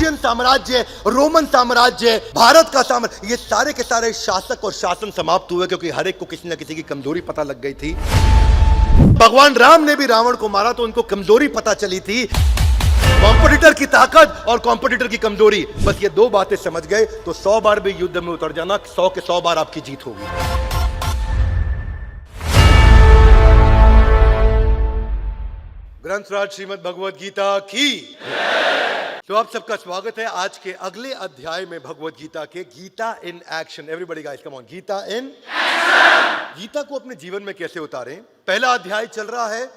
मौर्यन साम्राज्य, रोमन साम्राज्य, भारत का साम्राज्य, ये सारे के सारे शासक और शासन समाप्त हुए क्योंकि हर एक को किसी न किसी की कमजोरी पता लग गई थी। भगवान राम ने भी रावण को मारा तो उनको कमजोरी पता चली थी, कॉम्पिटिटर की ताकत और कॉम्पिटिटर की कमजोरी। बस ये दो बातें समझ गए तो 100 बार भी युद्ध में उतर जाना, 100 के 100 बार आपकी जीत होगी। ग्रंथराज श्रीमद् भगवद गीता की। तो आप सबका स्वागत है आज के अगले अध्याय में भगवद गीता के, Gita in action. Everybody guys come on, Gita in action. Gita को अपने जीवन में कैसे उतारें, पहला अध्याय चल रहा है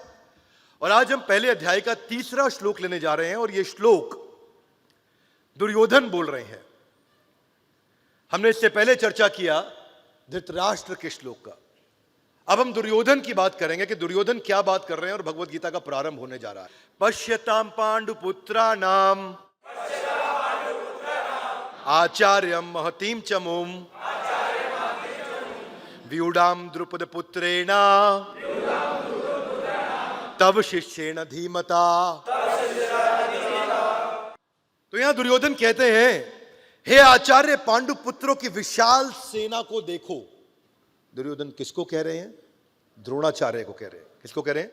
और आज हम पहले अध्याय का तीसरा श्लोक लेने जा रहे हैं और यह श्लोक दुर्योधन बोल रहे हैं। हमने इससे पहले चर्चा किया धृतराष्ट्र के श्लोक का। अब हम दुर्योधन की बात करेंगे कि दुर्योधन क्या बात कर रहे हैं और भगवद गीता का प्रारंभ होने जा रहा है। पश्यताम पांडुपुत्राणाम आचार्यम महतीम चमुम व्यूढ़ाम द्रुपद पुत्रेण तव शिष्येण धीमता। तो यहां दुर्योधन कहते हैं, हे आचार्य पांडु पुत्रों की विशाल सेना को देखो। दुर्योधन किसको कह रहे हैं? द्रोणाचार्य को कह रहे हैं। किसको कह रहे हैं?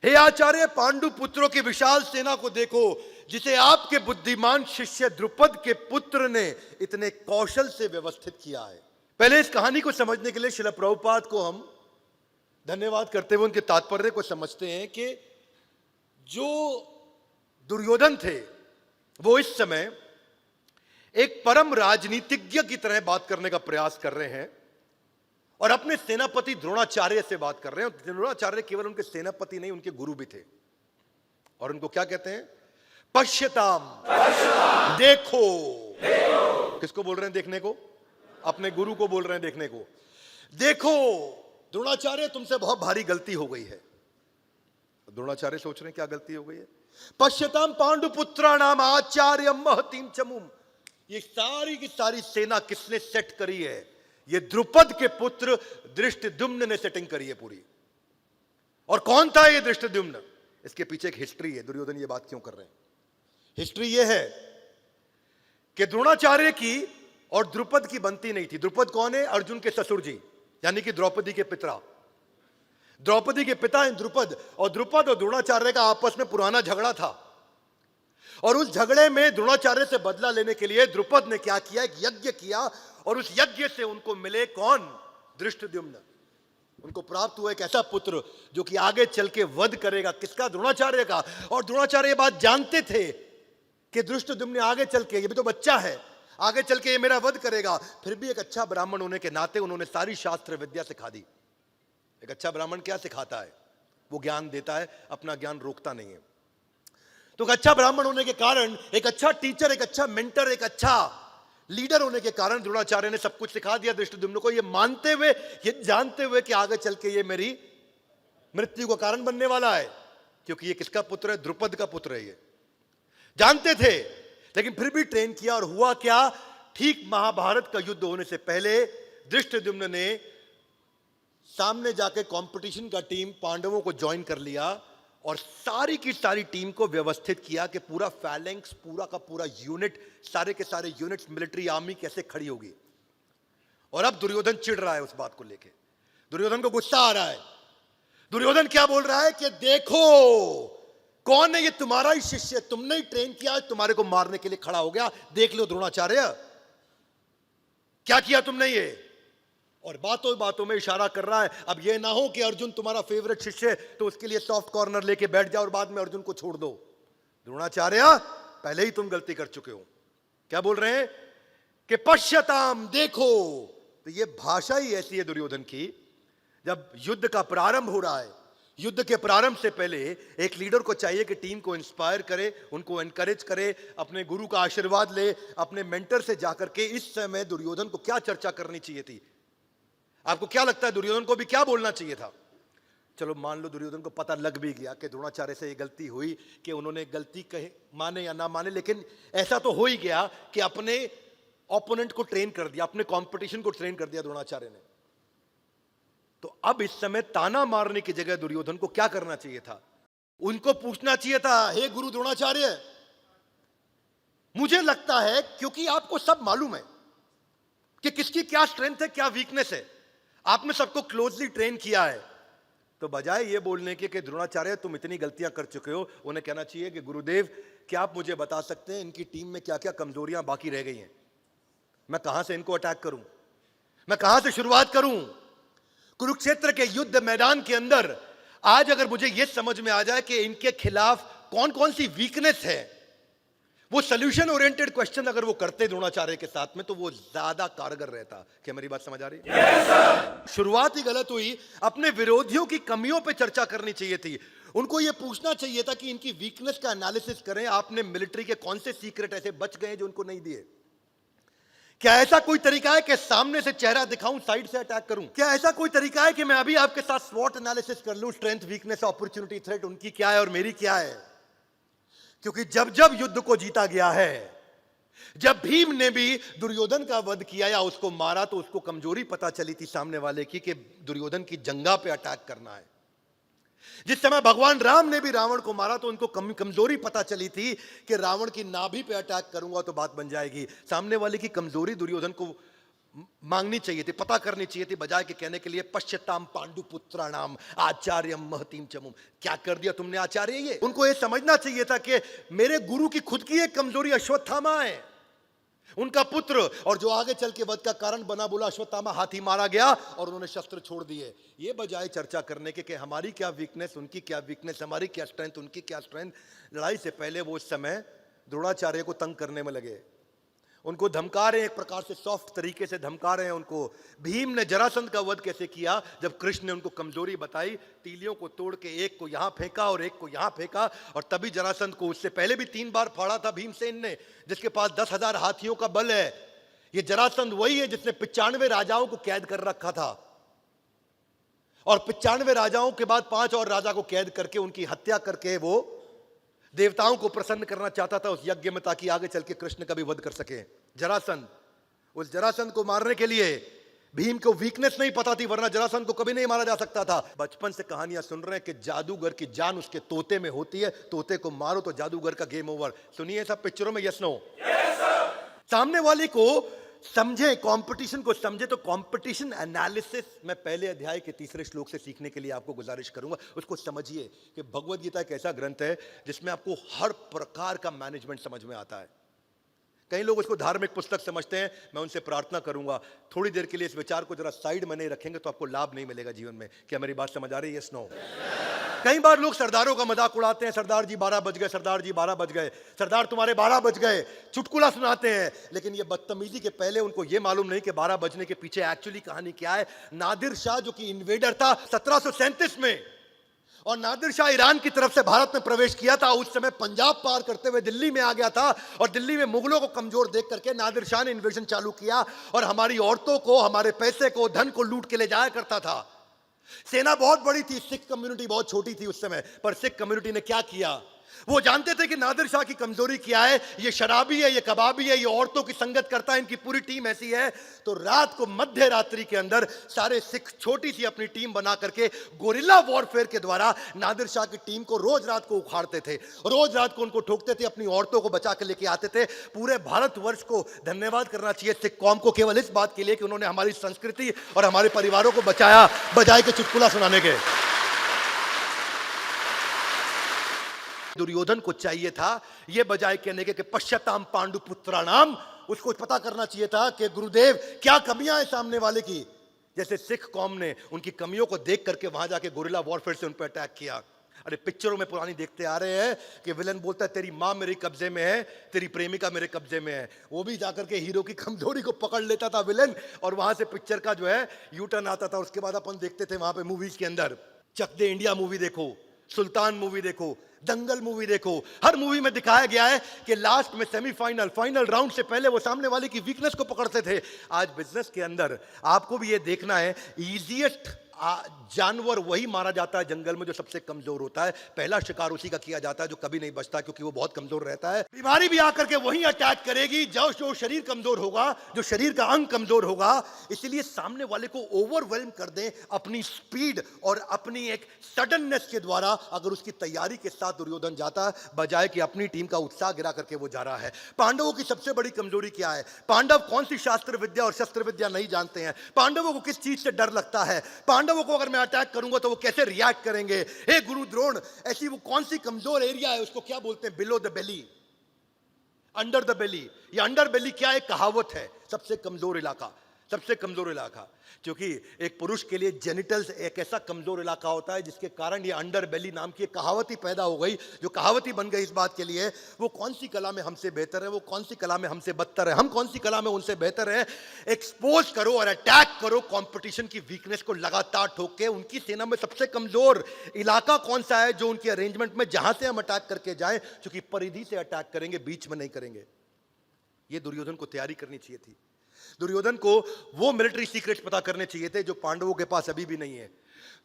हे आचार्य पांडु पुत्रों की विशाल सेना को देखो, जिसे आपके बुद्धिमान शिष्य द्रुपद के पुत्र ने इतने कौशल से व्यवस्थित किया है। पहले इस कहानी को समझने के लिए श्रील प्रभुपाद को हम धन्यवाद करते हुए उनके तात्पर्य को समझते हैं कि जो दुर्योधन थे वो इस समय एक परम राजनीतिज्ञ की तरह बात करने का प्रयास कर रहे हैं और अपने सेनापति द्रोणाचार्य से बात कर रहे हैं। द्रोणाचार्य केवल उनके सेनापति नहीं, उनके गुरु भी थे। और उनको क्या कहते हैं? पश्यताम, देखो। किसको बोल रहे हैं देखने को? अपने गुरु को बोल रहे हैं देखने को। देखो द्रोणाचार्य, तुमसे बहुत भारी गलती हो गई है। द्रोणाचार्य सोच रहे हैं क्या गलती हो गई है? पश्यताम पांडुपुत्राणाम आचार्यम महतीम चमुम। ये सारी की सारी सेना किसने सेट करी है? ये द्रुपद के पुत्र धृष्टद्युम्न ने सेटिंग करी है पूरी। और कौन था ये धृष्टद्युम्न? इसके पीछे एक हिस्ट्री है। दुर्योधन ये बात क्यों कर रहे हैं? हिस्ट्री ये है कि द्रोणाचार्य की और द्रुपद की बनती नहीं थी। द्रुपद कौन है? अर्जुन के ससुर जी, यानी कि द्रौपदी के पिता। द्रौपदी के पिता हैं द्रुपद, और द्रुपद और द्रोणाचार्य का आपस में पुराना झगड़ा था। और उस झगड़े में द्रोणाचार्य से बदला लेने के लिए द्रुपद ने क्या किया? एक यज्ञ किया और उस यज्ञ से उनको मिले कौन? धृष्टद्युम्न। उनको प्राप्त हुआ एक ऐसा पुत्र जो कि आगे चल के वध करेगा। किसका? द्रोणाचार्य का। और द्रोणाचार्य ये बात जानते थे कि धृष्टद्युम्न आगे चल के, ये भी तो बच्चा है, आगे चल के ये मेरा वध करेगा। फिर भी एक अच्छा ब्राह्मण होने के नाते उन्होंने सारी शास्त्र विद्या सिखा दी। एक अच्छा ब्राह्मण क्या सिखाता है? वो ज्ञान देता है, अपना ज्ञान रोकता नहीं है। तो एक अच्छा ब्राह्मण होने के कारण, एक अच्छा टीचर, एक अच्छा मेंटर, एक अच्छा लीडर होने के कारण द्रोणाचार्य ने सब कुछ सिखा दिया धृष्टद्युम्न को, ये मानते हुए, ये जानते हुए कि आगे चल के ये मेरी मृत्यु का कारण बनने वाला है। क्योंकि ये किसका पुत्र है? द्रुपद का पुत्र है। ये जानते थे, लेकिन फिर भी ट्रेन किया। और हुआ क्या? ठीक महाभारत का युद्ध होने से पहले धृष्टद्युम्न ने सामने जाके कंपटीशन का टीम पांडवों को ज्वाइन कर लिया और सारी की सारी टीम को व्यवस्थित किया कि पूरा फैलेंक्स, पूरा का पूरा यूनिट, सारे के सारे यूनिट्स, मिलिट्री आर्मी कैसे खड़ी होगी। और अब दुर्योधन चिढ़ रहा है उस बात को लेके। दुर्योधन को गुस्सा आ रहा है। दुर्योधन क्या बोल रहा है कि देखो कौन है ये? तुम्हारा ही शिष्य, तुमने ही ट्रेन किया, तुम्हारे को मारने के लिए खड़ा हो गया। देख लो द्रोणाचार्य, क्या किया तुमने ये। और बातों बातों में इशारा कर रहा है, अब ये ना हो कि अर्जुन तुम्हारा फेवरेट शिष्य है तो उसके लिए सॉफ्ट कॉर्नर लेके बैठ जाओ और बाद में अर्जुन को छोड़ दो। द्रोणाचार्य, पहले ही तुम गलती कर चुके हो। क्या बोल रहे हैं? कि पश्यताम, देखो। तो ये भाषा ही ऐसी है दुर्योधन की। जब युद्ध का प्रारंभ हो रहा है, युद्ध के प्रारंभ से पहले एक लीडर को चाहिए कि टीम को इंस्पायर करे, उनको एनकरेज करे, अपने गुरु का आशीर्वाद ले, अपने मेंटर से जाकर के। इस समय दुर्योधन को क्या चर्चा करनी चाहिए थी? आपको क्या लगता है दुर्योधन को भी क्या बोलना चाहिए था? चलो मान लो दुर्योधन को पता लग भी गया कि द्रोणाचार्य से ये गलती हुई, कि उन्होंने गलती कहे, माने या ना माने, लेकिन ऐसा तो हो ही गया कि अपने ओपोनेंट को ट्रेन कर दिया, अपने कंपटीशन को ट्रेन कर दिया द्रोणाचार्य ने। तो अब इस समय ताना मारने की जगह दुर्योधन को क्या करना चाहिए था? उनको पूछना चाहिए था, हे गुरु द्रोणाचार्य, मुझे लगता है क्योंकि आपको सब मालूम है कि किसकी क्या स्ट्रेंथ है, क्या वीकनेस है, आपने सबको क्लोजली ट्रेन किया है, तो बजाय ये बोलने के कि द्रोणाचार्य तुम इतनी गलतियां कर चुके हो, उन्हें कहना चाहिए कि गुरुदेव क्या आप मुझे बता सकते हैं इनकी टीम में क्या क्या कमजोरियां बाकी रह गई हैं, मैं कहां से इनको अटैक करूं, मैं कहां से शुरुआत करूं। कुरुक्षेत्र के युद्ध मैदान के अंदर आज अगर मुझे यह समझ में आ जाए कि इनके खिलाफ कौन कौन सी वीकनेस है, वो सोल्यूशन ओरिएंटेड क्वेश्चन अगर वो करते द्रोणाचार्य के साथ में, तो वो ज्यादा कारगर रहता। क्या मेरी बात समझ आ रही है? yes, शुरुआत ही गलत हुई। अपने विरोधियों की कमियों पे चर्चा करनी चाहिए थी, उनको ये पूछना चाहिए था कि इनकी वीकनेस का एनालिसिस करें, आपने मिलिट्री के कौन से सीक्रेट ऐसे बच गए जो उनको नहीं दिए। क्या ऐसा कोई तरीका है कि सामने से चेहरा दिखाऊं, साइड से अटैक करूं? क्या ऐसा कोई तरीका है कि मैं अभी आपके साथ स्वॉट एनालिसिस कर लूं, स्ट्रेंथ, वीकनेस, अपॉर्चुनिटी, थ्रेट उनकी क्या है और मेरी क्या है? क्योंकि जब जब युद्ध को जीता गया है, जब भीम ने भी दुर्योधन का वध किया या उसको मारा, तो उसको कमजोरी पता चली थी सामने वाले की कि दुर्योधन की जंगा पे अटैक करना है। जिस समय भगवान राम ने भी रावण को मारा, तो उनको कमजोरी पता चली थी कि रावण की नाभि पे अटैक करूंगा तो बात बन जाएगी। सामने वाले की कमजोरी दुर्योधन को मांगनी चाहिए थी, पता करनी चाहिए थी, बजाय के कहने के लिए पश्यताम पांडुपुत्राणाम आचार्यम महतीम चमुम। क्या कर दिया तुमने आचार्य? ये उनको ये समझना चाहिए था कि मेरे गुरु की खुद की एक कमजोरी अश्वत्थामा है, उनका पुत्र, और जो आगे चल के वध का कारण बना। बोला अश्वत्थामा हाथी मारा गया और उन्होंने शस्त्र छोड़ दिए। ये बजाय चर्चा करने के कि हमारी क्या वीकनेस, उनकी क्या वीकनेस, हमारी क्या स्ट्रेंथ, उनकी क्या स्ट्रेंथ। लड़ाई से पहले वो उस समय द्रोणाचार्य को तंग करने में लगे, उनको धमका रहे हैं, एक प्रकार से सॉफ्ट तरीके से धमका रहे हैं उनको। भीम ने जरासंध का वध कैसे किया? जब कृष्ण ने उनको कमजोरी बताई, तीलियों को तोड़ के एक को यहां फेंका और एक को यहां फेंका, और तभी जरासंध को उससे पहले भी 3 बार फाड़ा था भीमसेन ने, जिसके पास 10,000 हाथियों का बल है। ये जरासंध वही है जिसने 95 राजाओं को कैद कर रखा था, और 95 राजाओं के बाद 5 और राजा को कैद करके उनकी हत्या करके वो देवताओं को प्रसन्न करना चाहता था उस यज्ञ में, ताकि आगे चल के कृष्ण का भी वध कर सके। जरासंध, उस जरासंध को मारने के लिए भीम को वीकनेस नहीं पता थी, वरना जरासंध को कभी नहीं मारा जा सकता था। बचपन से कहानियां सुन रहे हैं कि जादूगर की जान उसके तोते में होती है, तोते को मारो तो जादूगर का गेम ओवर। सुनिए सब पिक्चरों में, यस नो? सामने वाले को समझे, कंपटीशन को समझे। तो कंपटीशन एनालिसिस मैं पहले अध्याय के 3रे श्लोक से सीखने के लिए आपको गुजारिश करूंगा। उसको समझिए कि भगवद गीता एक ऐसा ग्रंथ है जिसमें आपको हर प्रकार का मैनेजमेंट समझ में आता है। कई लोग उसको धार्मिक पुस्तक समझते हैं। मैं उनसे प्रार्थना करूंगा थोड़ी देर के लिए इस विचार को जरा साइड में नहीं रखेंगे तो आपको लाभ नहीं मिलेगा जीवन में। क्या मेरी बात समझ आ रही है? Yes no? कई बार लोग सरदारों का मजाक उड़ाते हैं, सरदार जी 12 बज गए, सरदार जी 12 बज गए, सरदार तुम्हारे 12 बज गए, चुटकुला सुनाते हैं। लेकिन ये बदतमीजी के पहले उनको ये मालूम नहीं कि 12 बजने के पीछे एक्चुअली कहानी क्या है। नादिर शाह जो कि इन्वेडर था 1737 में, और नादिर शाह ईरान की तरफ से भारत में प्रवेश किया था, उस समय पंजाब पार करते हुए दिल्ली में आ गया था, और दिल्ली में मुगलों को कमजोर देख करके नादिर शाह ने इन्वेजन चालू किया, और हमारी औरतों को, हमारे पैसे को, धन को लूट के ले जाया करता था। सेना बहुत बड़ी थी, सिख कम्युनिटी बहुत छोटी थी उस समय, पर सिख कम्युनिटी ने क्या किया? वो जानते थे कि नादिर शाह की कमजोरी क्या है, ये शराबी है, ये कबाबी है, ये औरतों की संगत करता है, इनकी पूरी टीम ऐसी है। तो रात को मध्य रात्रि के अंदर सारे सिख छोटी सी अपनी टीम बना करके गोरिल्ला वॉरफेयर के द्वारा नादिर शाह की टीम को रोज रात को उखाड़ते थे, रोज रात को उनको ठोकते थे, अपनी औरतों को बचा के लेके आते थे। पूरे भारतवर्ष को धन्यवाद करना चाहिए सिख कौम को केवल इस बात के लिए कि उन्होंने हमारी संस्कृति और हमारे परिवारों को बचाया, बजाय के चुटकुला सुनाने के। दुर्योधन को चाहिए था ये बजाय कहने के पश्यताम पांडुपुत्राणाम, उसको पता करना चाहिए था कि गुरुदेव क्या कमियां हैं सामने वाले की। जैसे सिख कौम ने उनकी कमियों को देख करके वहां जाके गोरिल्ला वॉरफेयर से उन पर अटैक किया। अरे पिक्चरों में पुरानी देखते आ रहे हैं कि विलन बोलता है तेरी मां मेरे कब्जे में है, तेरी प्रेमिका मेरे कब्जे में है। वो भी जाकर के हीरो की कमजोरी को पकड़ लेता था विलन, और वहां से पिक्चर का जो है यू टर्न आता था। उसके बाद अपन देखते थे वहां पे मूवीज के अंदर, चक दे इंडिया मूवी देखो, सुल्तान मूवी देखो, दंगल मूवी देखो, हर मूवी में दिखाया गया है कि लास्ट में सेमीफाइनल, फाइनल राउंड से पहले वो सामने वाले की वीकनेस को पकड़ते थे। आज बिजनेस के अंदर आपको भी ये देखना है, इजीएस्ट जानवर वही मारा जाता है जंगल में जो सबसे कमजोर होता है। पहला शिकार उसी का किया जाता है जो कभी नहीं बचता, क्योंकि वो बहुत कमजोर रहता है। बीमारी भी आकर के वही अटैक करेगी जो शरीर कमजोर होगा, जो शरीर का अंग कमजोर होगा। इसलिए सामने वाले को ओवरवेल्म कर दें अपनी स्पीड और अपनी एक सडननेस के द्वारा। अगर उसकी तैयारी के साथ दुर्योधन जाता, बजाय कि अपनी टीम का उत्साह गिरा करके वो जा रहा है। पांडवों की सबसे बड़ी कमजोरी क्या है? पांडव कौन सी शास्त्र विद्या और शस्त्र विद्या नहीं जानते हैं। पांडवों को किस चीज से डर लगता है? पांडवों को अगर मैं अटैक करूंगा तो वो कैसे रिएक्ट करेंगे? हे गुरु द्रोण, ऐसी वो कौन सी कमजोर एरिया है, उसको क्या बोलते हैं? Below the belly, under the belly. ये अंडर बेली क्या है? कहावत है, सबसे कमजोर इलाका, सबसे कमजोर इलाका। क्योंकि एक पुरुष के लिए जेनिटल्स एक ऐसा कमजोर इलाका होता है जिसके कारण ये अंडर बेली नाम की कहावत ही पैदा हो गई, जो कहावत ही बन गई इस बात के लिए। वो कौन सी कला में हमसे बेहतर है, वो कौन सी कला में हमसे बदतर है, हम कौन सी कला में उनसे बेहतर है। एक्सपोज करो और अटैक करो कंपटीशन की वीकनेस को लगातार ठोक के। उनकी सेना में सबसे कमजोर इलाका कौन सा है जो उनके अरेंजमेंट में, जहां से हम अटैक करके जाएं, क्योंकि परिधि से अटैक करेंगे, बीच में नहीं करेंगे। ये दुर्योधन को तैयारी करनी चाहिए थी। दुर्योधन को वो मिलिट्री सीक्रेट्स पता करने चाहिए थे जो पांडवों के पास अभी भी नहीं है।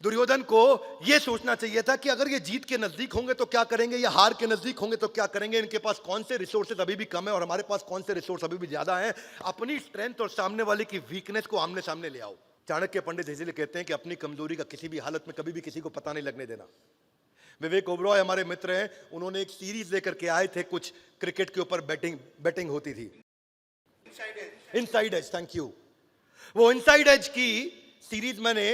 दुर्योधन को यह सोचना चाहिए था कि अगर ये जीत के नजदीक होंगे तो क्या करेंगे, या हार के नजदीक होंगे तो क्या करेंगे, इनके पास कौन से रिसोर्सेज अभी भी कम है और हमारे पास कौन से रिसोर्स अभी भी ज्यादा है। अपनी स्ट्रेंथ और सामने वाले की वीकनेस को आमने सामने ले आओ। चाणक्य पंडित इसलिए कहते हैं कि अपनी कमजोरी का किसी भी हालत में कभी भी किसी को पता नहीं लगने देना। विवेक ओबरॉय हमारे मित्र हैं, उन्होंने एक सीरीज लेकर के आए थे, कुछ क्रिकेट के ऊपर बैटिंग होती थी, इनसाइड एज। Thank you. वो इनसाइड एज की सीरीज मैंने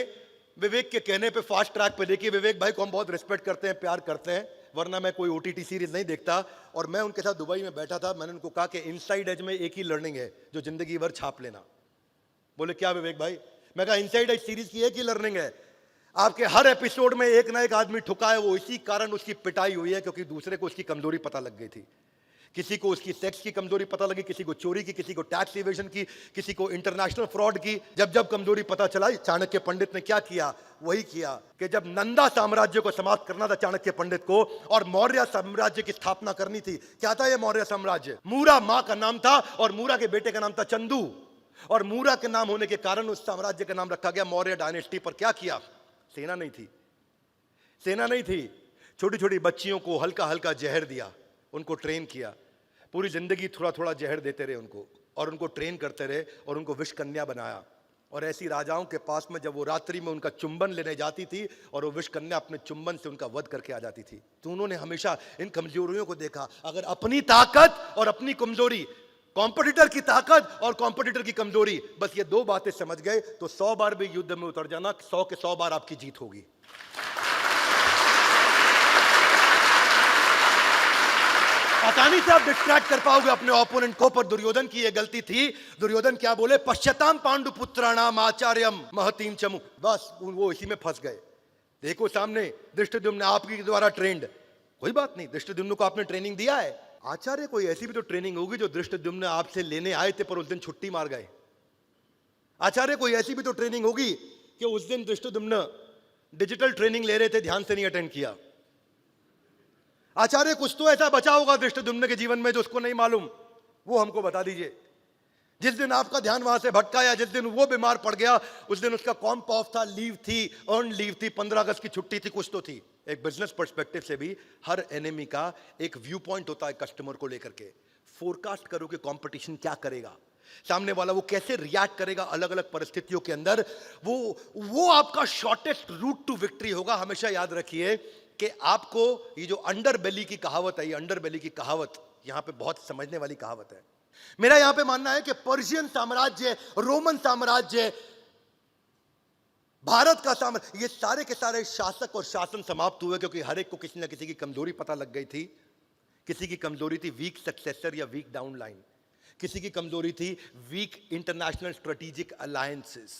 विवेक के कहने पे फास्ट ट्रैक पे देखी। विवेक भाई को हम बहुत रिस्पेक्ट करते हैं, प्यार करते हैं, वरना मैं कोई ओटीटी सीरीज नहीं देखता। और मैं उनके साथ दुबई में बैठा था, मैंने उनको कहा कि इनसाइड एज में एक ही लर्निंग है जो जिंदगी भर छाप लेना। बोले क्या विवेक भाई? मैं कहा इनसाइड एज सीरीज की एक ही लर्निंग है, आपके हर एपिसोड में एक ना एक आदमी ठुका है, वो इसी कारण उसकी पिटाई हुई है क्योंकि दूसरे को उसकी कमजोरी पता लग गई थी। किसी को उसकी सेक्स की कमजोरी पता लगी, किसी को चोरी की, किसी को टैक्स इवेजन की, किसी को इंटरनेशनल फ्रॉड की। जब जब कमजोरी पता चला, चाणक्य पंडित ने क्या किया? वही किया कि जब नंदा साम्राज्य को समाप्त करना था चाणक्य पंडित को और मौर्य साम्राज्य की स्थापना करनी थी। क्या था ये मौर्य साम्राज्य? मूरा मां का नाम था और मूरा के बेटे का नाम था चंदू, और मूरा के नाम होने के कारण उस साम्राज्य का नाम रखा गया मौर्य डायनेस्टी। पर क्या किया? सेना नहीं थी, सेना नहीं थी। छोटी छोटी बच्चियों को हल्का हल्का जहर दिया, उनको ट्रेन किया, पूरी जिंदगी थोड़ा थोड़ा जहर देते रहे उनको, और उनको ट्रेन करते रहे और उनको विष कन्या बनाया। और ऐसी राजाओं के पास में जब वो रात्रि में उनका चुंबन लेने जाती थी और वो विष कन्या अपने चुंबन से उनका वध करके आ जाती थी। तो उन्होंने हमेशा इन कमजोरियों को देखा। अगर अपनी ताकत और अपनी कमजोरी, कॉम्पिटिटर की ताकत और कॉम्पिटिटर की कमजोरी, बस ये दो बातें समझ गए तो 100 बार भी युद्ध में उतर जाना, 100 के 100 बार आपकी जीत होगी। आसानी से आप डिस्ट्रैक्ट कर पाओगे अपने ओपोनेंट को। पर दुर्योधन की यह गलती थी। दुर्योधन क्या बोले? पश्चाताम पांडुपुत्राणाम आचार्यम महतीम चमु। बस वो इसी में फंस गए। देखो सामने धृष्टद्युम्न आपके द्वारा ट्रेंड, कोई बात नहीं, धृष्टद्युम्न को आपने ट्रेनिंग दिया है। आचार्य कोई ऐसी भी तो ट्रेनिंग होगी जो धृष्टद्युम्न आपसे लेने आए थे पर उस दिन छुट्टी मार गए। आचार्य कोई ऐसी भी तो ट्रेनिंग होगी कि उस दिन धृष्टद्युम्न डिजिटल ट्रेनिंग ले रहे थे, ध्यान से नहीं अटेंड किया। आचार्य कुछ तो ऐसा बचा होगा धृष्टद्युम्न के जीवन में जो उसको नहीं मालूम, वो हमको बता दीजिए। जिस दिन आपका ध्यान वहां से भटका या जिस दिन वो बीमार पड़ गया, उस दिन उसका कॉम्प ऑफ था, लीव थी, अर्न लीव थी, 15 अगस्त की छुट्टी थी, कुछ तो थी। एक बिजनेस पर्सपेक्टिव से भी हर एनिमी का एक व्यू पॉइंट होता है कस्टमर को लेकर के। फोरकास्ट करो कि कंपटीशन क्या करेगा, सामने वाला वो कैसे रिएक्ट करेगा अलग अलग परिस्थितियों के अंदर। वो आपका शॉर्टेस्ट रूट टू विक्ट्री होगा। हमेशा याद रखिए कि आपको ये जो अंडर बेली की कहावत है, ये अंडर बेली की कहावत यहां पे बहुत समझने वाली कहावत है। मेरा यहां पे मानना है कि पर्शियन साम्राज्य, रोमन साम्राज्य, भारत का साम्राज्य, ये सारे के सारे शासक और शासन समाप्त हुए क्योंकि हर एक को किसी ना किसी की कमजोरी पता लग गई थी। किसी की कमजोरी थी वीक सक्सेसर या वीक डाउनलाइन, किसी की कमजोरी थी वीक इंटरनेशनल स्ट्रेटेजिक अलायंसेस,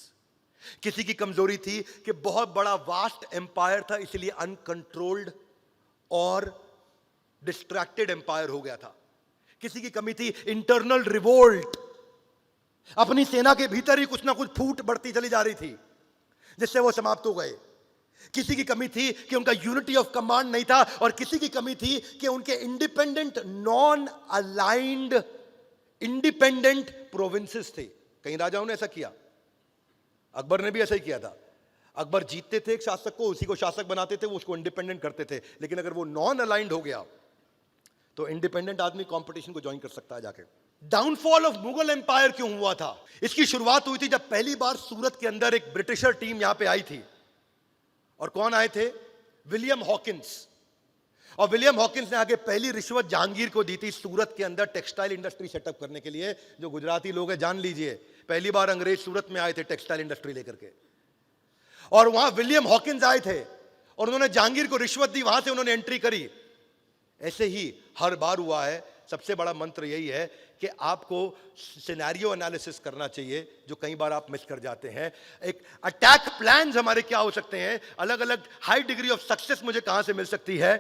किसी की कमजोरी थी कि बहुत बड़ा वास्ट एम्पायर था इसलिए अनकंट्रोल्ड और डिस्ट्रैक्टेड एम्पायर हो गया था। किसी की कमी थी इंटरनल रिवोल्ट, अपनी सेना के भीतर ही कुछ ना कुछ फूट बढ़ती चली जा रही थी जिससे वो समाप्त हो गए। किसी की कमी थी कि उनका यूनिटी ऑफ कमांड नहीं था, और किसी की कमी थी कि उनके independent non aligned independent provinces थे। कई राजाओं ने ऐसा किया, अकबर ने भी ऐसा ही किया था। अकबर जीतते थे एक शासक को, उसी को शासक बनाते थे, वो उसको इंडिपेंडेंट करते थे। लेकिन अगर वो नॉन अलाइंड हो गया तो इंडिपेंडेंट आदमी कंपटीशन को ज्वाइन कर सकता है जाके। डाउनफॉल ऑफ मुगल एम्पायर क्यों हुआ था? इसकी शुरुआत हुई थी जब पहली बार सूरत के अंदर एक ब्रिटिशर टीम यहां पे आई थी। और कौन आए थे? William Hawkins. और विलियम हॉकिंस ने आगे पहली रिश्वत जहांगीर को दी थी सूरत के अंदर टेक्सटाइल इंडस्ट्री सेटअप करने के लिए। जो गुजराती लोग हैं जान लीजिए, पहली बार अंग्रेज सूरत में आए थे टेक्सटाइल इंडस्ट्री लेकर के, और वहां विलियम हॉकिंस आए थे और उन्होंने जहांगीर को रिश्वत दी, वहां से उन्होंने एंट्री करी। ऐसे ही हर बार हुआ है। सबसे बड़ा मंत्र यही है कि आपको सिनेरियो एनालिसिस करना चाहिए, जो कई बार आप मिस कर जाते हैं। एक अटैक प्लान्स हमारे क्या हो सकते हैं, अलग अलग हाई डिग्री ऑफ सक्सेस मुझे कहां से मिल सकती है।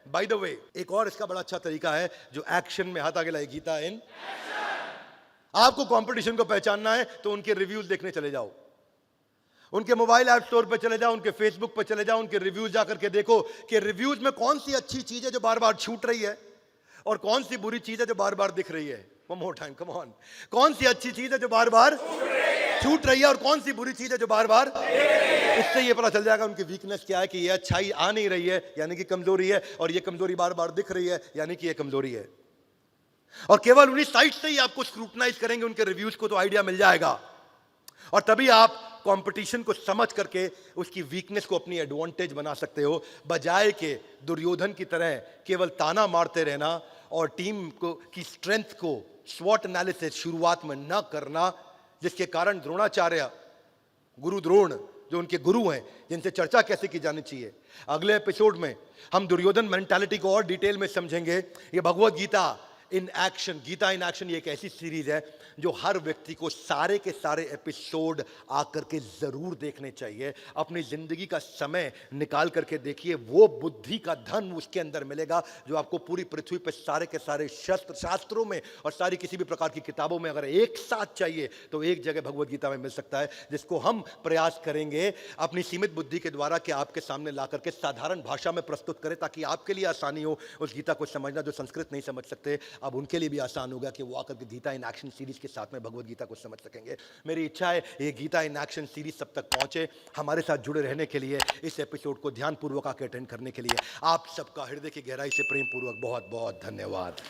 बाय द वे, एक और इसका बड़ा अच्छा तरीका है जो एक्शन में हाथ आगे लाए, गीता इन आपको कंपटीशन को पहचानना है तो उनके रिव्यूज देखने चले जाओ, उनके मोबाइल ऐप स्टोर पे चले जाओ, उनके फेसबुक पे चले जाओ, उनके रिव्यूज जाकर के देखो कि रिव्यूज में कौन सी अच्छी चीज है जो बार बार छूट रही है और कौन सी बुरी चीज है जो बार बार दिख रही है। One more time, come on. कौन सी अच्छी चीज है जो बार बार छूट रही है और कौन सी बुरी चीज है जो बार बार। इससे ये पता चल जाएगा उनकी वीकनेस क्या है, कि ये अच्छाई आ नहीं रही है यानी कि कमजोरी है, और ये कमजोरी बार बार दिख रही है यानी कि ये कमजोरी है। और केवल उन्हीं साइट से ही आपको स्क्रूटनाइज करेंगे उनके रिव्यूज को, तो आइडिया मिल जाएगा। और तभी आप कंपटीशन को समझ करके उसकी वीकनेस को अपनी एडवांटेज बना सकते हो, बजाय के दुर्योधन की तरह केवल ताना मारते रहना और टीम को की स्ट्रेंथ को स्वॉट एनालिसिस शुरुआत में न करना, जिसके कारण द्रोणाचार्य, गुरु द्रोण जो उनके गुरु हैं, जिनसे चर्चा कैसे की जानी चाहिए। अगले एपिसोड में हम दुर्योधन मेंटालिटी को और डिटेल में समझेंगे। ये Bhagavad Gita in action, Gita in action, ये एक ऐसी सीरीज है जो हर व्यक्ति को सारे के सारे एपिसोड आकर के जरूर देखने चाहिए। अपनी जिंदगी का समय निकाल करके देखिए, वो बुद्धि का धन उसके अंदर मिलेगा जो आपको पूरी पृथ्वी पर सारे के सारे शास्त्रों में और सारी किसी भी प्रकार की किताबों में अगर एक साथ चाहिए तो एक जगह भगवत गीता में मिल सकता है, जिसको हम प्रयास करेंगे अपनी सीमित बुद्धि के द्वारा कि आपके सामने ला करके साधारण भाषा में प्रस्तुत करें, ताकि आपके लिए आसानी हो उस गीता को समझना जो संस्कृत नहीं समझ सकते। अब उनके लिए भी आसान होगा कि वो आकर के गीता इन एक्शन सीरीज के साथ में भगवत गीता को समझ सकेंगे। मेरी इच्छा है ये गीता इन एक्शन सीरीज सब तक पहुंचे। हमारे साथ जुड़े रहने के लिए, इस एपिसोड को ध्यानपूर्वक आकर अटेंड करने के लिए आप सबका हृदय की गहराई से प्रेम पूर्वक बहुत बहुत धन्यवाद।